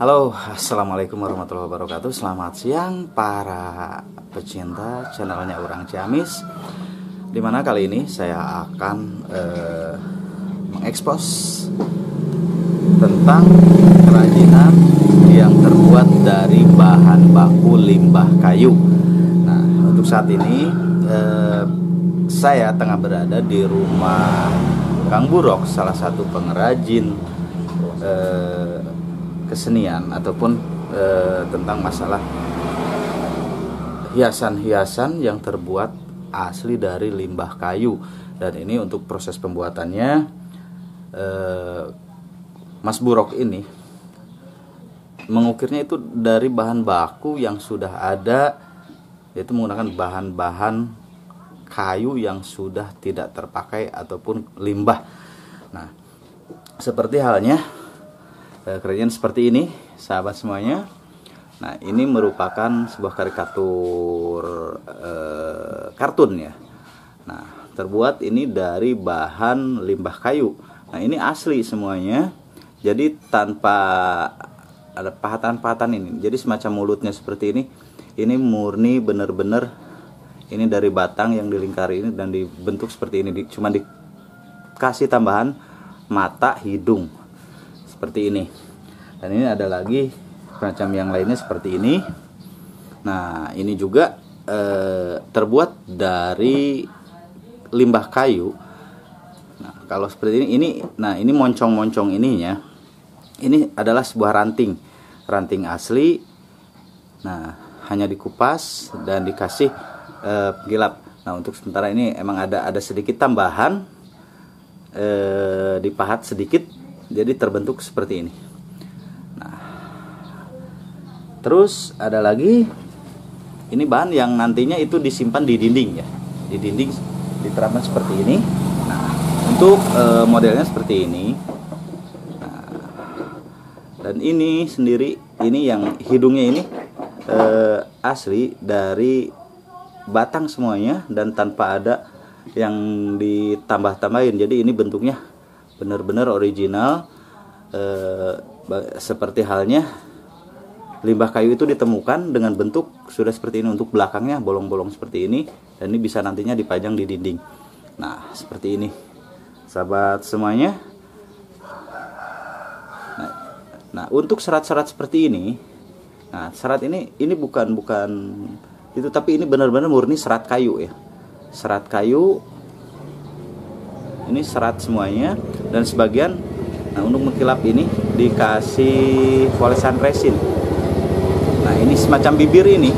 Halo, assalamualaikum warahmatullahi wabarakatuh. Selamat siang para pecinta channelnya Orang Ciamis. Dimana kali ini saya akan mengekspos tentang kerajinan yang terbuat dari bahan baku limbah kayu. Nah, untuk saat ini saya tengah berada di rumah Kang Burok, salah satu pengrajin kesenian ataupun tentang masalah hiasan-hiasan yang terbuat asli dari limbah kayu. Dan ini untuk proses pembuatannya Mas Burok ini mengukirnya itu dari bahan baku yang sudah ada, yaitu menggunakan bahan-bahan kayu yang sudah tidak terpakai ataupun limbah. Nah, seperti halnya kerajinan seperti ini, sahabat semuanya. Nah, ini merupakan sebuah karikatur kartun ya. Nah, terbuat ini dari bahan limbah kayu. Nah, ini asli semuanya. Jadi tanpa ada pahatan-pahatan ini. Jadi semacam mulutnya seperti ini. Ini murni benar-benar ini dari batang yang dilingkari ini dan dibentuk seperti ini. Cuma dikasih tambahan mata, hidung. Seperti ini. Dan ini ada lagi macam yang lainnya seperti ini. Nah, ini juga terbuat dari limbah kayu. Nah, kalau seperti ini nah ini moncong-moncong ininya. Ini adalah sebuah ranting asli. Nah, hanya dikupas dan dikasih penggilap. Nah, untuk sementara ini emang ada sedikit tambahan, dipahat sedikit. Jadi terbentuk seperti ini. Nah, terus ada lagi ini bahan yang nantinya itu disimpan di dinding ya. Di dinding diterapkan seperti ini. Nah, untuk modelnya seperti ini. Nah, dan ini sendiri ini yang hidungnya ini asli dari batang semuanya dan tanpa ada yang ditambah-tambahin. Jadi ini bentuknya benar-benar original, seperti halnya limbah kayu itu ditemukan dengan bentuk sudah seperti ini. Untuk belakangnya bolong-bolong seperti ini, dan ini bisa nantinya dipajang di dinding. Nah, seperti ini sahabat semuanya. Nah, untuk serat-serat seperti ini, nah serat ini bukan itu, tapi ini benar-benar murni serat kayu ya. Serat kayu, ini serat semuanya. Dan sebagian, nah untuk mengkilap ini dikasih polesan resin. Nah, ini semacam bibir ini.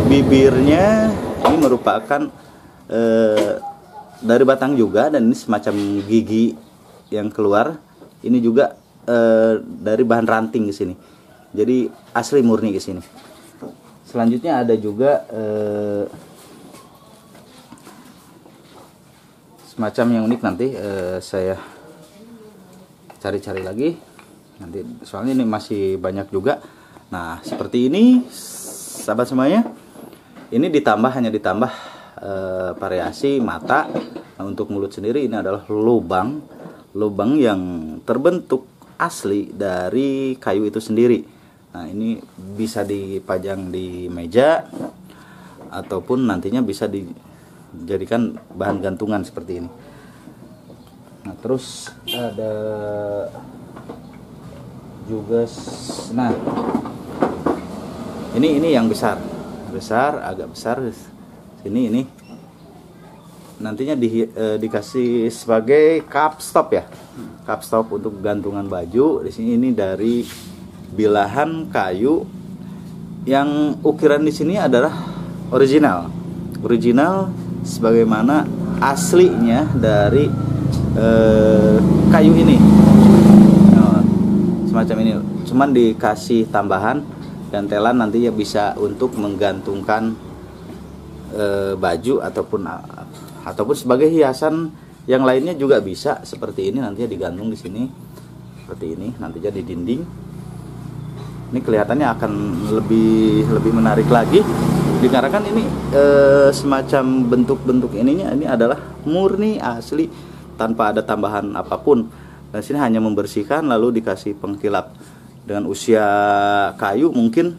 Bibirnya ini merupakan dari batang juga, dan ini semacam gigi yang keluar. Ini juga dari bahan ranting ke sini. Jadi asli murni ke sini. Selanjutnya ada juga semacam yang unik, nanti saya cari-cari lagi nanti, soalnya ini masih banyak juga. Nah, seperti ini sahabat semuanya. Ini hanya ditambah variasi mata. Nah, untuk mulut sendiri ini adalah lubang yang terbentuk asli dari kayu itu sendiri. Nah, ini bisa dipajang di meja ataupun nantinya bisa dijadikan bahan gantungan seperti ini. Nah, terus ada juga, nah ini yang besar, agak besar. Ini nantinya dikasih sebagai cup stop ya, cup stop untuk gantungan baju. Di sini ini dari bilahan kayu yang ukiran di sini adalah original sebagaimana aslinya dari kayu ini. Semacam ini, cuman dikasih tambahan gantelan nantinya bisa untuk menggantungkan baju ataupun sebagai hiasan yang lainnya juga bisa. Seperti ini nantinya digantung di sini seperti ini, nantinya di dinding. Ini kelihatannya akan lebih menarik lagi dikarenakan ini semacam bentuk-bentuk ininya ini adalah murni asli tanpa ada tambahan apapun. Dan sini hanya membersihkan lalu dikasih pengkilap. dengan usia kayu mungkin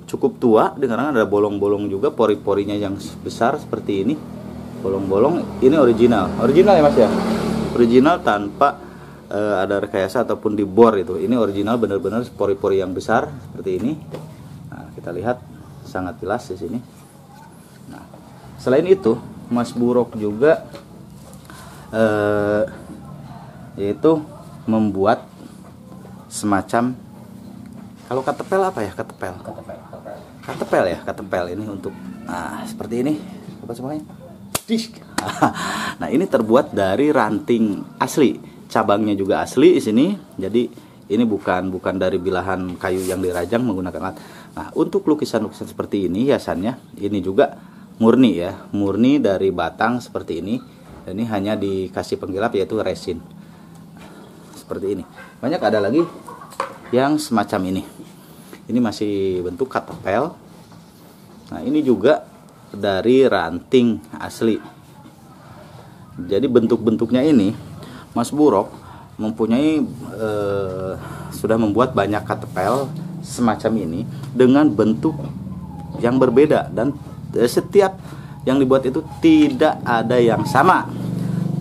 cukup tua, dikarenakan ada bolong-bolong juga, pori-porinya yang besar seperti ini, bolong-bolong. Ini original ya Mas ya, original tanpa ada rekayasa ataupun dibor itu. Ini original benar-benar pori-pori yang besar seperti ini. Nah, kita lihat sangat jelas di sini. Nah, selain itu Mas Burok juga yaitu membuat semacam, kalau katepel apa ya, katepel ini untuk seperti ini apa semuanya. Nah, ini terbuat dari ranting asli, cabangnya juga asli di sini. Jadi ini bukan dari bilahan kayu yang dirajang menggunakan alat. Nah, untuk lukisan-lukisan seperti ini, hiasannya ini juga murni ya, murni dari batang seperti ini. Dan ini hanya dikasih penggilap yaitu resin. Seperti ini. Banyak ada lagi yang semacam ini. Ini masih bentuk katepel. Nah, ini juga dari ranting asli. Jadi bentuk-bentuknya ini Mas Burok mempunyai sudah membuat banyak katepel semacam ini dengan bentuk yang berbeda, dan setiap yang dibuat itu tidak ada yang sama,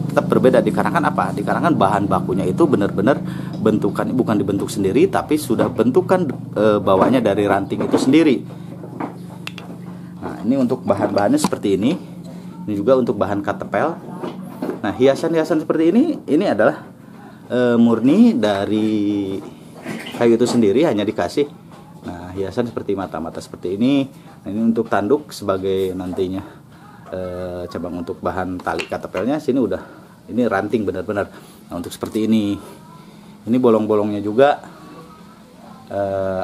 tetap berbeda. Dikarenakan apa? Dikarenakan bahan bakunya itu benar-benar bentukan, bukan dibentuk sendiri, tapi sudah bentukan bawahnya dari ranting itu sendiri. Nah, ini untuk bahan-bahannya seperti ini. Ini juga untuk bahan katepel. Nah, hiasan-hiasan seperti ini adalah murni dari kayu itu sendiri, hanya dikasih. Nah, hiasan seperti mata-mata seperti ini. Nah, ini untuk tanduk sebagai nantinya cabang untuk bahan tali katepelnya. Sini udah, ini ranting benar-benar. Nah, untuk seperti ini bolong-bolongnya juga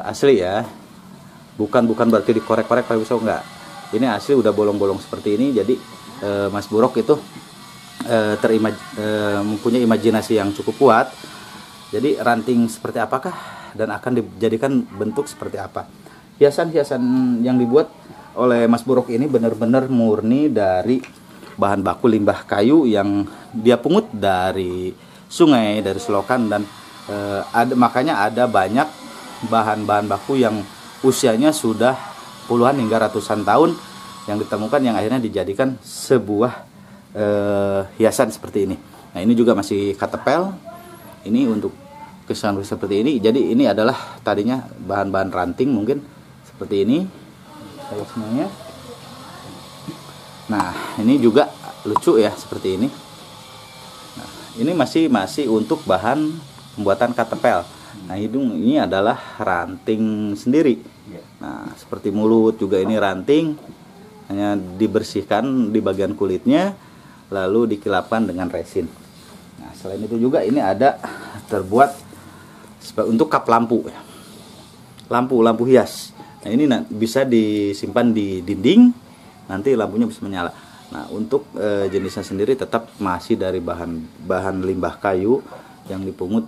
asli ya, bukan berarti dikorek-korek pakai pisau, enggak. Ini asli udah bolong-bolong seperti ini. Jadi Mas Burok itu mempunyai imajinasi yang cukup kuat. Jadi ranting seperti apakah dan akan dijadikan bentuk seperti apa. Hiasan-hiasan yang dibuat oleh Mas Burok ini benar-benar murni dari bahan baku limbah kayu yang dia pungut dari sungai, dari selokan, dan makanya ada banyak bahan-bahan baku yang usianya sudah puluhan hingga ratusan tahun yang ditemukan, yang akhirnya dijadikan sebuah hiasan seperti ini. Nah, ini juga masih katepel. Ini untuk kesan seperti ini. Jadi ini adalah tadinya bahan-bahan ranting mungkin seperti ini semuanya. Nah, ini juga lucu ya seperti ini. Nah, ini masih untuk bahan pembuatan katepel. Nah, hidung ini adalah ranting sendiri. Nah, seperti mulut juga ini ranting, hanya dibersihkan di bagian kulitnya lalu dikilapkan dengan resin. Nah, selain itu juga ini ada terbuat untuk kap lampu, lampu hias. Nah, ini bisa disimpan di dinding, nanti lampunya bisa menyala. Nah, untuk jenisnya sendiri tetap masih dari bahan limbah kayu yang dipungut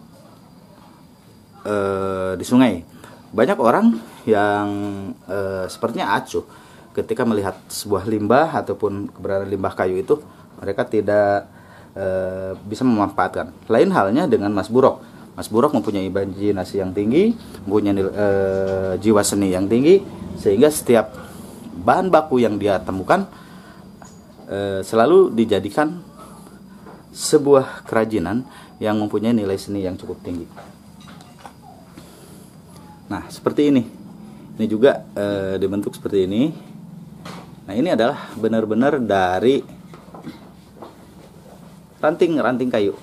di sungai. Banyak orang yang sepertinya acuh ketika melihat sebuah limbah ataupun keberadaan limbah kayu itu, mereka tidak bisa memanfaatkan. Lain halnya dengan Mas Burok. Mas Burok mempunyai imajinasi yang tinggi, mempunyai jiwa seni yang tinggi, sehingga setiap bahan baku yang dia temukan selalu dijadikan sebuah kerajinan yang mempunyai nilai seni yang cukup tinggi. Nah, seperti ini. Ini juga dibentuk seperti ini. Nah, ini adalah benar-benar dari ranting kayu.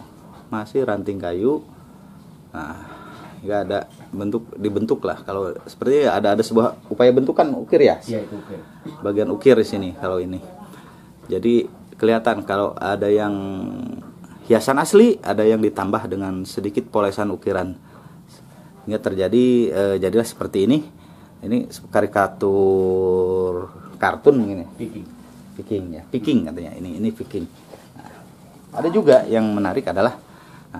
Masih ranting kayu. Nah, nggak ada dibentuk lah. Kalau seperti ada sebuah upaya bentukan ukir ya. Iya, itu ukir. Bagian ukir di sini kalau ini. Jadi kelihatan kalau ada yang hiasan asli, ada yang ditambah dengan sedikit polesan ukiran. Hingga terjadi jadilah seperti ini. Ini karikatur kartun begini. Viking katanya. Ini Viking. Nah, ada juga yang menarik adalah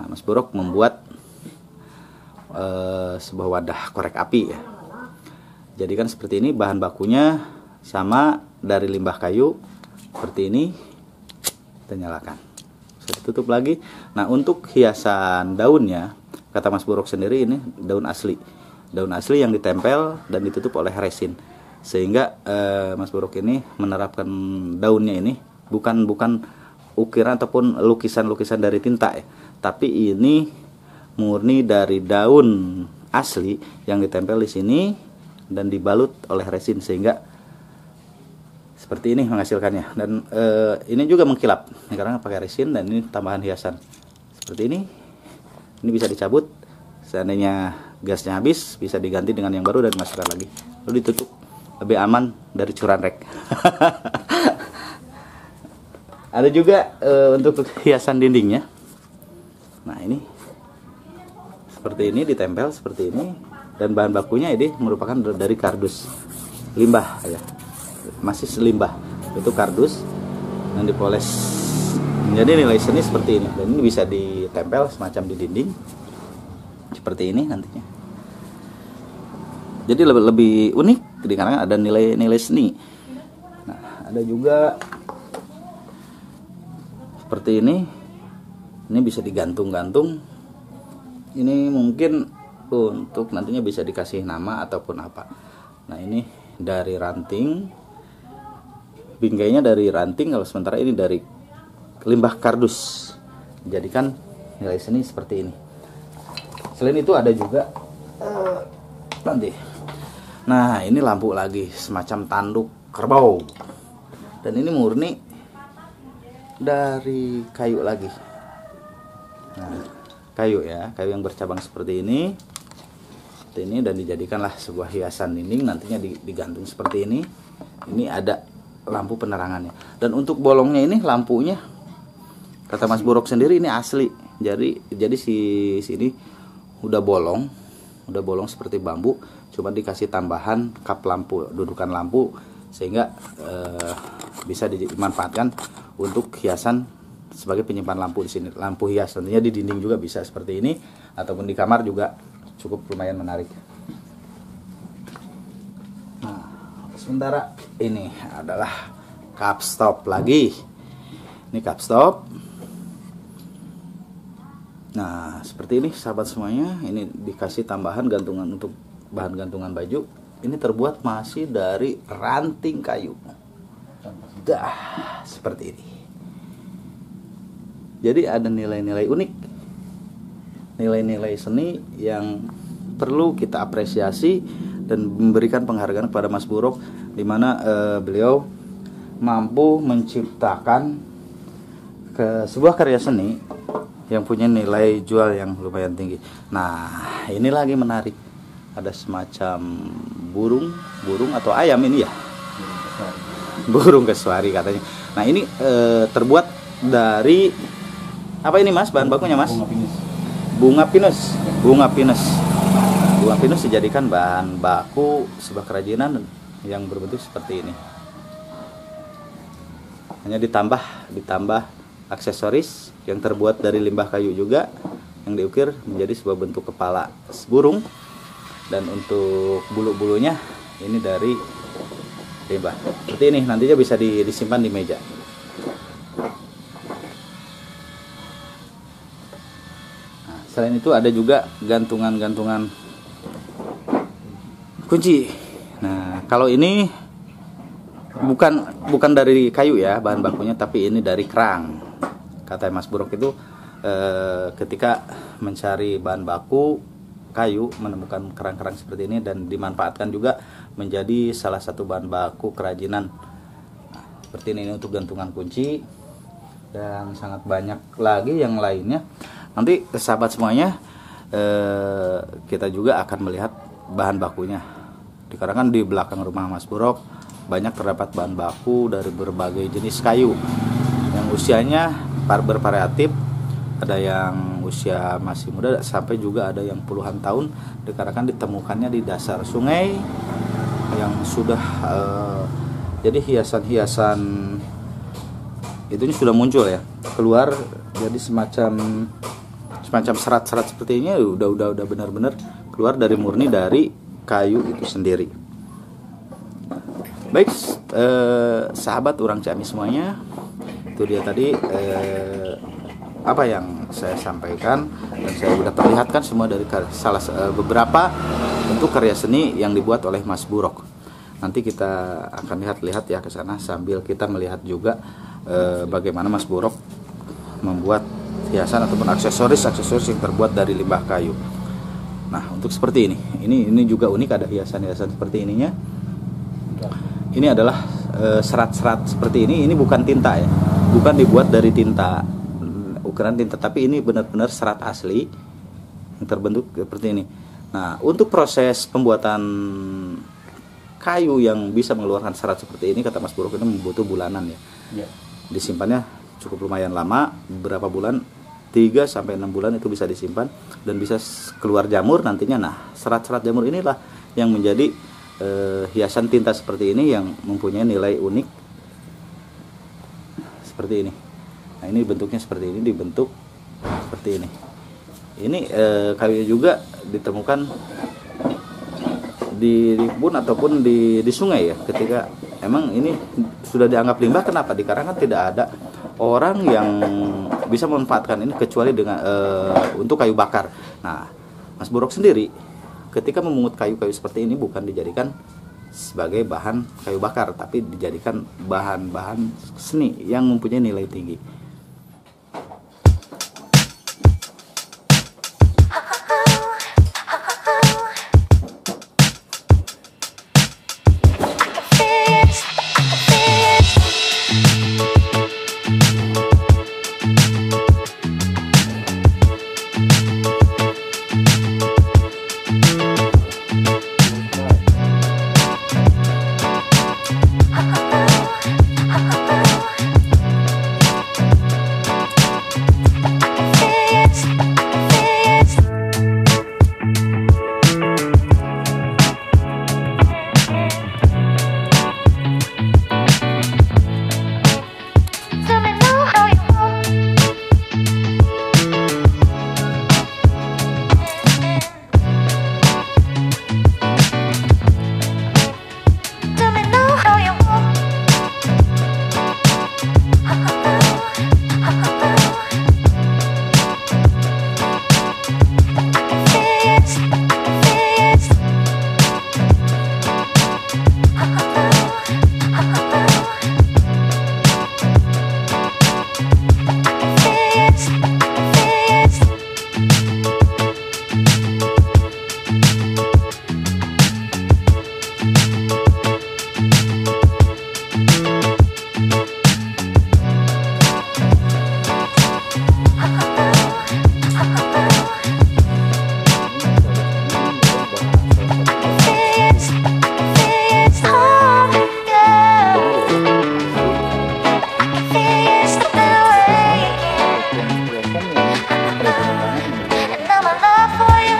Mas Burok membuat sebuah wadah korek api ya. Jadi kan seperti ini, bahan bakunya sama dari limbah kayu seperti ini. Kita nyalakan. Bisa ditutup lagi. Nah, untuk hiasan daunnya, kata Mas Buruk sendiri ini daun asli yang ditempel dan ditutup oleh resin, sehingga Mas Buruk ini menerapkan daunnya ini bukan ukiran ataupun lukisan dari tinta ya, tapi ini murni dari daun asli yang ditempel di sini dan dibalut oleh resin, sehingga seperti ini menghasilkannya. Dan ini juga mengkilap karena pakai resin, dan ini tambahan hiasan seperti ini. Ini bisa dicabut, seandainya gasnya habis bisa diganti dengan yang baru dan dimasukkan lagi, lalu ditutup, lebih aman dari curanrek. Ada juga untuk hiasan dindingnya. Nah, ini seperti ini, ditempel seperti ini, dan bahan bakunya ini merupakan dari kardus limbah ya, masih limbah, itu kardus yang dipoles menjadi nilai seni seperti ini, dan ini bisa ditempel semacam di dinding seperti ini nantinya. Jadi lebih unik dikarenakan ada nilai seni. Nah, ada juga seperti ini bisa digantung-gantung. Ini mungkin untuk nantinya bisa dikasih nama ataupun apa. Nah, ini dari ranting, bingkainya dari ranting, kalau sementara ini dari limbah kardus, dijadikan nilai seni seperti ini. Selain itu ada juga nanti. Nah, ini lampu lagi semacam tanduk kerbau, dan ini murni dari kayu lagi. Nah, kayu ya, kayu yang bercabang seperti ini, dan dijadikanlah sebuah hiasan dinding, nantinya digantung seperti ini. Ini ada lampu penerangannya, dan untuk bolongnya ini lampunya kata Mas Buruk sendiri ini asli. Jadi sini udah bolong seperti bambu, cuma dikasih tambahan kap lampu, dudukan lampu, sehingga bisa dimanfaatkan untuk hiasan sebagai penyimpan lampu di sini. Lampu hias tentunya di dinding juga bisa seperti ini, ataupun di kamar juga cukup lumayan menarik. Nah, sementara ini adalah cup stop lagi. Ini cup stop. Nah, seperti ini sahabat semuanya. Ini dikasih tambahan gantungan untuk bahan gantungan baju. Ini terbuat masih dari ranting kayu. Dah, seperti ini. Jadi ada nilai-nilai unik, nilai-nilai seni yang perlu kita apresiasi dan memberikan penghargaan kepada Mas Buruk, di mana beliau mampu menciptakan sebuah karya seni yang punya nilai jual yang lumayan tinggi. Nah, ini lagi menarik. Ada semacam burung atau ayam ini ya. Burung kesuari katanya. Nah, ini terbuat dari apa ini Mas? Bahan bakunya Mas? Bunga pinus. Bunga pinus dijadikan bahan baku sebuah kerajinan yang berbentuk seperti ini. Hanya ditambah aksesoris yang terbuat dari limbah kayu juga, yang diukir menjadi sebuah bentuk kepala burung, dan untuk bulu-bulunya ini dari limbah seperti ini. Nantinya bisa disimpan di meja. Nah, selain itu ada juga gantungan-gantungan kunci. Nah, kalau ini bukan dari kayu ya bahan bakunya, tapi ini dari kerang. Kata Mas Buruk itu ketika mencari bahan baku kayu menemukan kerang-kerang seperti ini, dan dimanfaatkan juga menjadi salah satu bahan baku kerajinan. Nah, seperti ini untuk gantungan kunci, dan sangat banyak lagi yang lainnya. Nanti sahabat semuanya kita juga akan melihat bahan bakunya. Dikarenakan di belakang rumah Mas Buruk banyak terdapat bahan baku dari berbagai jenis kayu yang usianya bervariatif. Ada yang usia masih muda sampai juga ada yang puluhan tahun, dikarenakan ditemukannya di dasar sungai yang sudah jadi hiasan-hiasan itunya sudah muncul ya, keluar jadi semacam serat-serat seperti ini. Udah benar-benar keluar dari murni dari kayu itu sendiri. Baik, sahabat Urang Ciamis semuanya, itu dia tadi apa yang saya sampaikan dan saya sudah perlihatkan semua dari beberapa bentuk karya seni yang dibuat oleh Mas Burok. Nanti kita akan lihat ya ke sana sambil kita melihat juga bagaimana Mas Burok membuat hiasan ataupun aksesoris yang terbuat dari limbah kayu. Nah, untuk seperti ini juga unik, ada hiasan-hiasan seperti ininya. Ini adalah serat-serat seperti ini bukan tinta ya, bukan dibuat dari tinta, ukuran tinta, tapi ini benar-benar serat asli yang terbentuk seperti ini. Nah, untuk proses pembuatan kayu yang bisa mengeluarkan serat seperti ini, kata Mas Buruk, ini membutuh bulanan ya. Disimpannya cukup lumayan lama, beberapa bulan, 3 sampai 6 bulan itu bisa disimpan dan bisa keluar jamur nantinya. Nah, serat-serat jamur inilah yang menjadi hiasan tinta seperti ini yang mempunyai nilai unik seperti ini. Nah, ini bentuknya seperti ini, dibentuk seperti ini. Ini kayu juga ditemukan di kebun ataupun di sungai ya. Ketika emang ini sudah dianggap limbah, kenapa? Dikarenakan tidak ada orang yang bisa memanfaatkan ini kecuali dengan untuk kayu bakar. Nah, Mas Buruk sendiri ketika memungut kayu-kayu seperti ini bukan dijadikan sebagai bahan kayu bakar, tapi dijadikan bahan-bahan seni yang mempunyai nilai tinggi.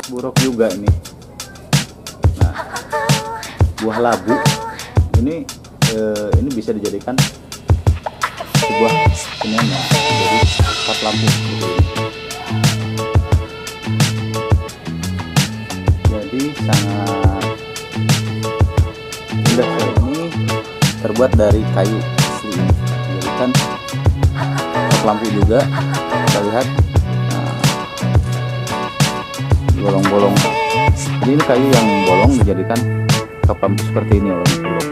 Buruk juga ini. Nah, buah labu ini bisa dijadikan sebuah kesenian ya, jadi cat lampu gitu. Jadi sangat indah. Ini terbuat dari kayu asli ini, dijadikan cat lampu juga. Kita lihat bolong-bolong. Jadi ini kayu yang bolong dijadikan kap lampu seperti ini oleh Buruk.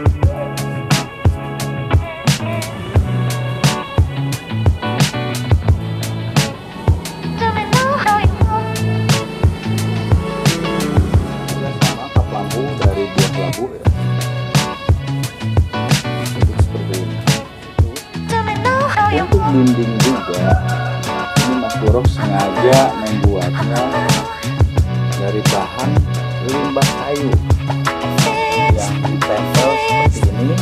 Sama kap lampu dari buah labu ya. Seperti ini. Untuk dinding juga, ini Mas Buruk sengaja membuatnya dari bahan limbah kayu yang ditempel seperti ini.